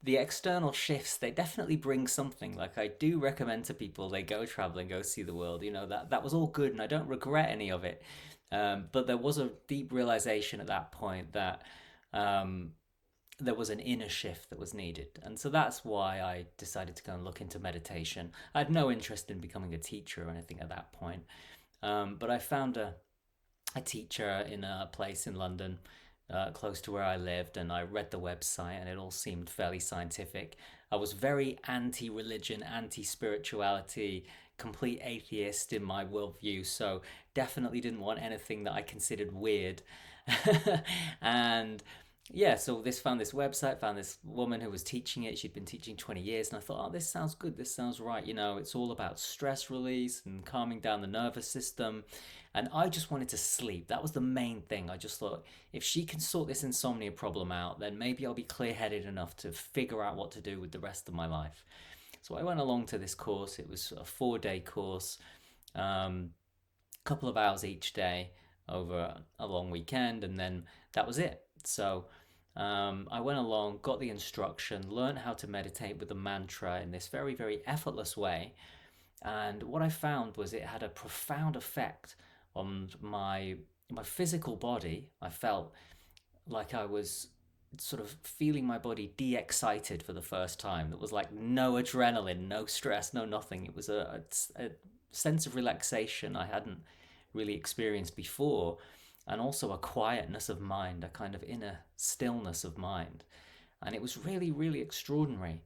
the external shifts, they definitely bring something. Like, I do recommend to people they go traveling, go see the world. That was all good, and I don't regret any of it. But there was a deep realization at that point that um, there was an inner shift that was needed. And so that's why I decided to go and look into meditation. I had no interest in becoming a teacher or anything at that point. But I found a teacher in a place in London, close to where I lived, and I read the website, and it all seemed fairly scientific. I was very anti religion, anti spirituality, complete atheist in my worldview, so definitely didn't want anything that I considered weird. And yeah, so found this website, found this woman who was teaching it. She'd been teaching 20 years, and I thought, oh, this sounds good. This sounds right. It's all about stress release and calming down the nervous system. And I just wanted to sleep. That was the main thing. I just thought, if she can sort this insomnia problem out, then maybe I'll be clear headed enough to figure out what to do with the rest of my life. So I went along to this course. It was a 4-day course, couple of hours each day over a long weekend, and then that was it. So I went along, got the instruction, learned how to meditate with the mantra in this very, very effortless way. And what I found was it had a profound effect on my physical body. I felt like I was sort of feeling my body de-excited for the first time. It was like no adrenaline, no stress, no nothing. It was a sense of relaxation I hadn't really experienced before, and also a quietness of mind, a kind of inner stillness of mind. And it was really, really extraordinary.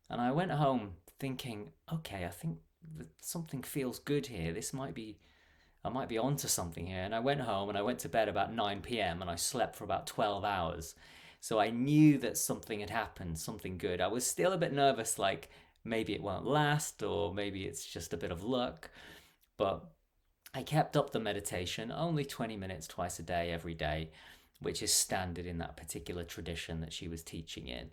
And I went home thinking, okay, I think that something feels good here. I might be onto something here. And I went home and I went to bed about 9 p.m. and I slept for about 12 hours. So I knew that something had happened, something good. I was still a bit nervous, like maybe it won't last, or maybe it's just a bit of luck. But I kept up the meditation, only 20 minutes twice a day, every day, which is standard in that particular tradition that she was teaching in.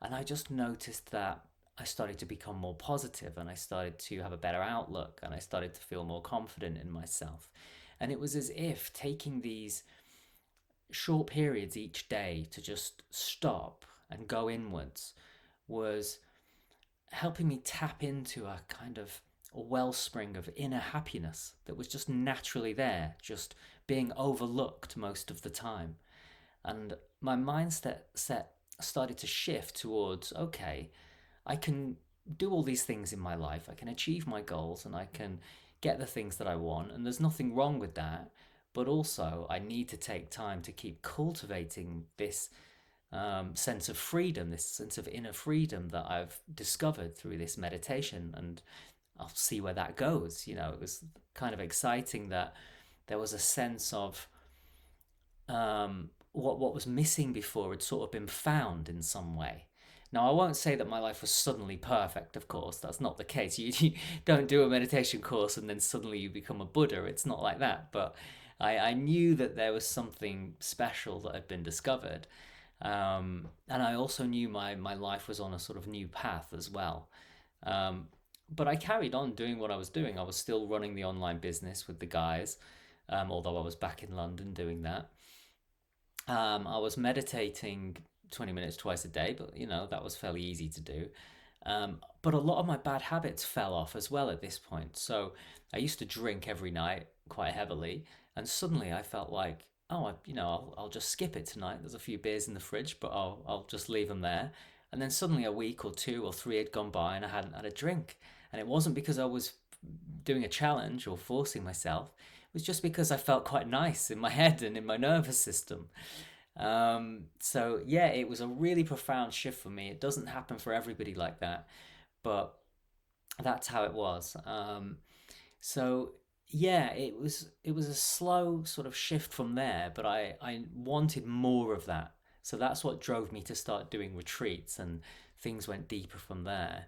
And I just noticed that I started to become more positive, and I started to have a better outlook, and I started to feel more confident in myself. And it was as if taking these short periods each day to just stop and go inwards was helping me tap into a kind of a wellspring of inner happiness that was just naturally there, just being overlooked most of the time. And my mindset set started to shift towards, okay, I can do all these things in my life. I can achieve my goals, and I can get the things that I want. And there's nothing wrong with that. But also, I need to take time to keep cultivating this sense of freedom, this sense of inner freedom that I've discovered through this meditation. And I'll see where that goes. It was kind of exciting that there was a sense of what was missing before had sort of been found in some way. Now, I won't say that my life was suddenly perfect, of course. That's not the case. You don't do a meditation course and then suddenly you become a Buddha. It's not like that. But I knew that there was something special that had been discovered. And I also knew my life was on a sort of new path as well. Um, but I carried on doing what I was doing. I was still running the online business with the guys, although I was back in London doing that. I was meditating 20 minutes twice a day, but that was fairly easy to do. But a lot of my bad habits fell off as well at this point. So I used to drink every night quite heavily, and suddenly I felt like, oh, I'll just skip it tonight. There's a few beers in the fridge, but I'll just leave them there. And then suddenly a week or 2 or 3 had gone by and I hadn't had a drink. And it wasn't because I was doing a challenge or forcing myself. It was just because I felt quite nice in my head and in my nervous system. So yeah, it was a really profound shift for me. It doesn't happen for everybody like that, but that's how it was. So yeah, it was a slow sort of shift from there, but I wanted more of that. So that's what drove me to start doing retreats, and things went deeper from there.